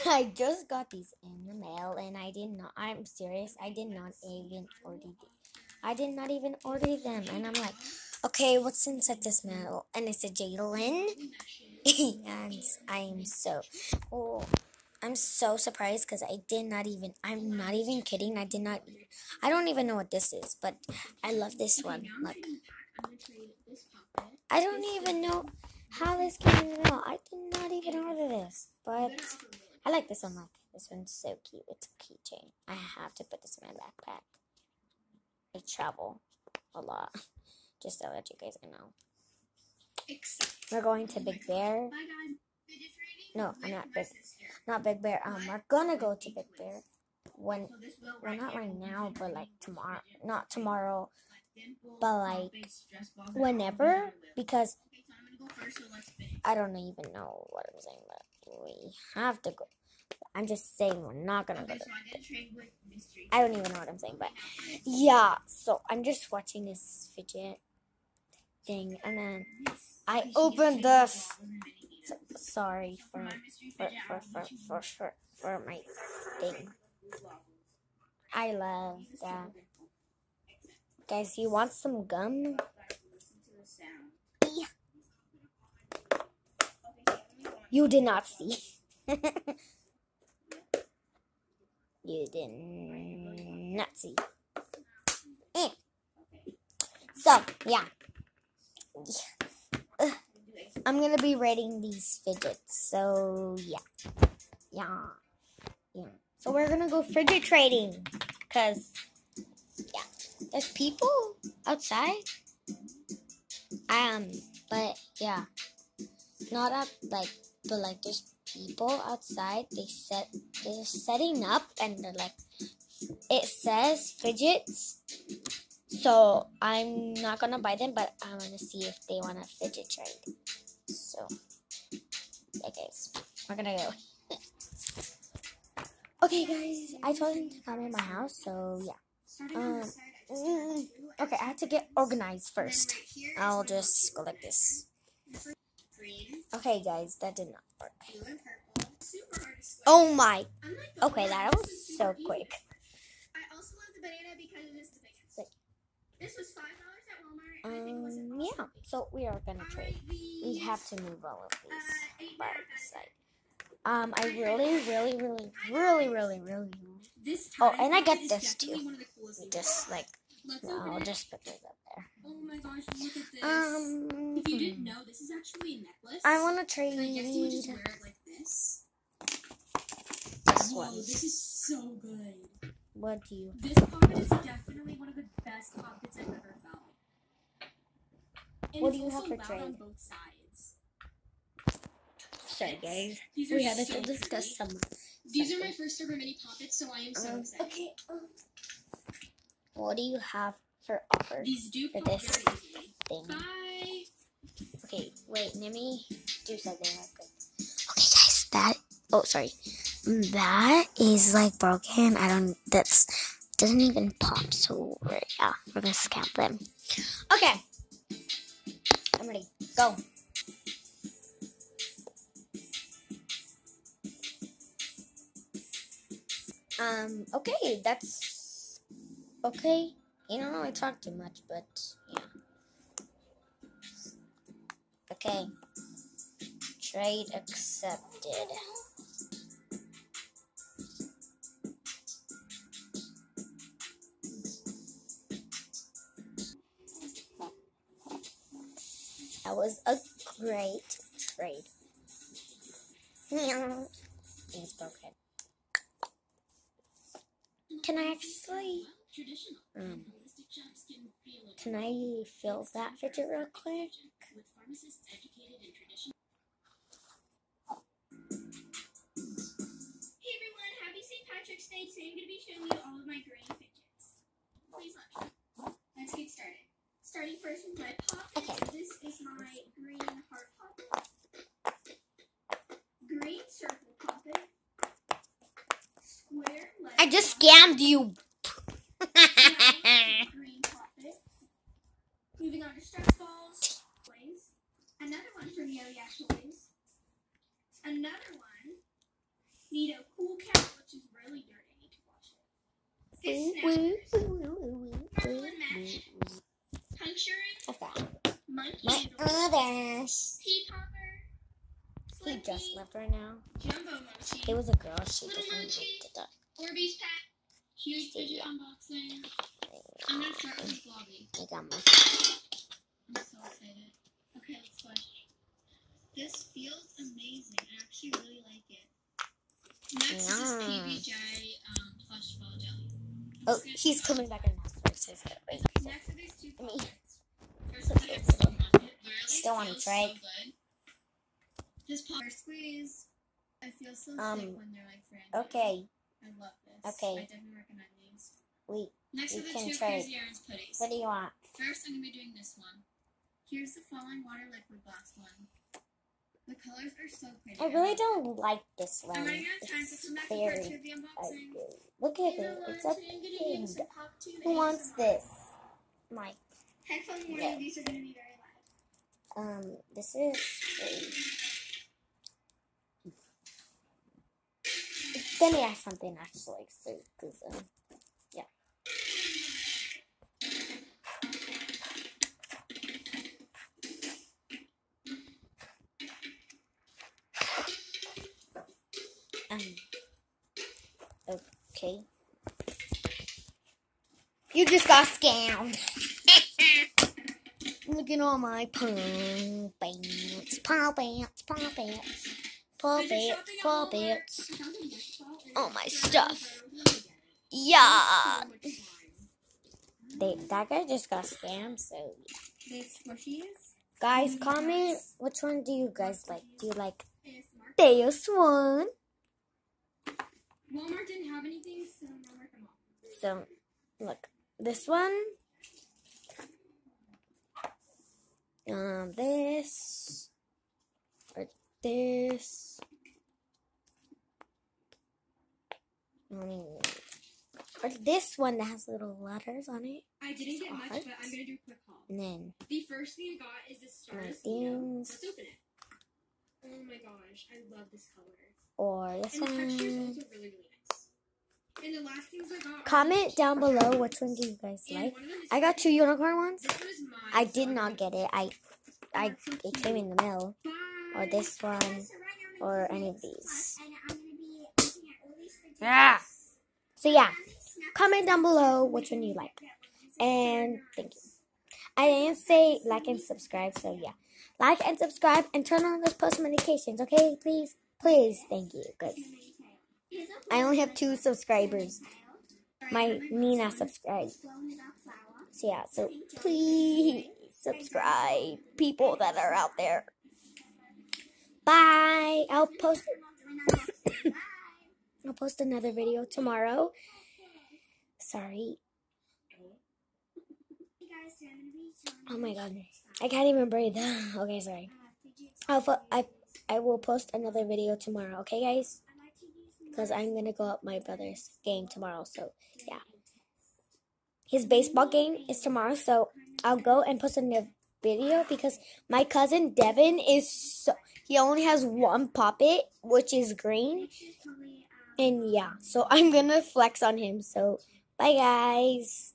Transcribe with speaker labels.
Speaker 1: I just got these in the mail and I'm serious, I did not even order them. And I'm like, okay, what's inside this mail? And it's a Jaylynn. And I'm so surprised because I'm not even kidding. I don't even know what this is, but I love this one. Look. I don't even know how this came in the mail. I did not even order this, but I like this one. Look, this one's so cute. It's a keychain. I have to put this in my backpack. I travel a lot, just to let you guys know. We're going to Big Bear. No, I'm not Big Bear. We're gonna go to Big Bear well, not right now, but like tomorrow. Not tomorrow, but like whenever, because I don't even know what I'm saying, but we have to go. I'm just saying we're not gonna go. I don't even know what I'm saying, but yeah. So I'm just watching this fidget thing, and then I opened this. Sorry for my thing. I love that. Guys, you want some gum? Yeah. You did not see. You did not see. So, yeah. I'm gonna be rating these fidgets. So, yeah. So, we're gonna go fidget trading. Because, yeah. There's people outside. But, yeah. Not up, but there's people outside. They're setting up, and they're like, it says fidgets. So I'm not gonna buy them, but I'm gonna see if they want a fidget trade. So yeah, guys, we're gonna go. Okay, guys, I told him to come in my house, so yeah. Okay, I have to get organized first. I'll just go like this. Okay, guys, that did not work. Oh my. Okay, that was so quick.
Speaker 2: I also love the banana because it is the biggest. This was $5 at Walmart.
Speaker 1: Yeah, so we are gonna trade. We have to move all of these by the side. I really. Oh, and I get this too. Just like, no, I'll just put this up there.
Speaker 2: Oh my gosh, look at this. If you didn't know, this is actually a necklace.
Speaker 1: I want to trade.
Speaker 2: I guess you would just wear it like this.
Speaker 1: Whoa,
Speaker 2: this is so good.
Speaker 1: What do you?
Speaker 2: This pocket is definitely one of the best pockets I've ever felt. And
Speaker 1: what do you have for trade?
Speaker 2: On both sides.
Speaker 1: Sorry, guys. We had to discuss some.
Speaker 2: These are my first ever mini pockets, so I am so excited.
Speaker 1: Okay. What do you have for offer?
Speaker 2: These do
Speaker 1: for this thing.
Speaker 2: Bye.
Speaker 1: Okay, wait. Let me do something real quick. Okay, guys. That is like broken. That doesn't even pop. So we're gonna scalp them. Okay. I'm ready. Go. Okay, that's okay. You don't really talk too much, but yeah. Okay. Trade accepted. That was a great trade. It's broken. Can I actually, can I fill that fidget real quick?
Speaker 2: Hey everyone, happy St. Patrick's Day. Today I'm going to be showing you all of my green fidgets. Please let me. Let's get started. Starting first with my pocket.
Speaker 1: Okay.
Speaker 2: This is my green heart pocket. Green circle pocket. Square letter.
Speaker 1: I just scammed you.
Speaker 2: Green pocket. Moving on to stress balls. Toys. Another one from Yo-Ya Toys. Another one. Marmalade Mash, Puncturing, Monkey
Speaker 1: My
Speaker 2: Noodles,
Speaker 1: others.
Speaker 2: Pea Popper,
Speaker 1: He
Speaker 2: Slippy,
Speaker 1: just left her now.
Speaker 2: Jumbo Mochi,
Speaker 1: It was a girl. She
Speaker 2: Little
Speaker 1: doesn't
Speaker 2: Mochi,
Speaker 1: like to talk.
Speaker 2: Orbeez Pack, huge fidget unboxing. I'm gonna start with this blobby.
Speaker 1: I got my.
Speaker 2: I'm so excited. Okay, let's squish. This feels amazing. I actually really like it. Next is this PBJ plush ball jelly.
Speaker 1: Oh, he's coming back in the house.
Speaker 2: Next are these two pockets. First
Speaker 1: Look,
Speaker 2: one is still on it. Literally
Speaker 1: Still wanna
Speaker 2: feels
Speaker 1: try?
Speaker 2: so good. This power squeeze. I feel so sick when they're like brand new.
Speaker 1: Okay,
Speaker 2: I love this.
Speaker 1: Okay.
Speaker 2: I definitely recommend these.
Speaker 1: We
Speaker 2: Next are the
Speaker 1: can
Speaker 2: two
Speaker 1: try.
Speaker 2: Crazy Aaron's putties.
Speaker 1: What do you want?
Speaker 2: First, I'm going to be doing this one. Here's the falling water liquid glass one. The colors are so pretty.
Speaker 1: I really don't like this one.
Speaker 2: I'm running out of time, so
Speaker 1: It's
Speaker 2: come back for part two
Speaker 1: very
Speaker 2: of the unboxing.
Speaker 1: ugly. Look at it. It's a pig. Who wants this? Mike.
Speaker 2: Headphone warning,
Speaker 1: Yeah.
Speaker 2: these are going to be very loud.
Speaker 1: This is. Let me ask something actually, so because yeah. Okay. You just got scammed. Look at all my pants, puppets. All my stuff. Yeah. That guy just got scammed, so.
Speaker 2: These squishies.
Speaker 1: Guys, comment which one do you guys like? Do you like this one?
Speaker 2: Walmart didn't have anything, so now we're from Walmart.
Speaker 1: So, look, this one. This. Or this. Or this one that has little letters on it.
Speaker 2: I didn't get much, but I'm going to do a quick haul.
Speaker 1: And then
Speaker 2: The first thing I got is this Stardust
Speaker 1: things.
Speaker 2: Let's open it. Oh my gosh, I love this color.
Speaker 1: Or this
Speaker 2: And the texture is
Speaker 1: one.
Speaker 2: also really, really nice. And the last things I got.
Speaker 1: Comment down below which one do you guys like. I got 2 unicorn ones.
Speaker 2: This one is mine.
Speaker 1: I did not get it. It came in the mail. Or this one. Or any of these. Yeah. So yeah. Comment down below which one you like. And thank you. I didn't say like and subscribe, so yeah. Like and subscribe and turn on those post notifications, okay? Please. Please. Thank you. Good. I only have 2 subscribers. My Nina subscribed. So yeah, so please subscribe, people that are out there. Bye. I'll post another video tomorrow. Sorry. Oh my god. I can't even breathe. Okay, sorry. I will post another video tomorrow, okay guys? Because I'm going to go up my brother's game tomorrow, so yeah. His baseball game is tomorrow, so I'll go and post another video because my cousin Devin he only has 1 puppet, which is green. And yeah, so I'm going to flex on him, so bye guys.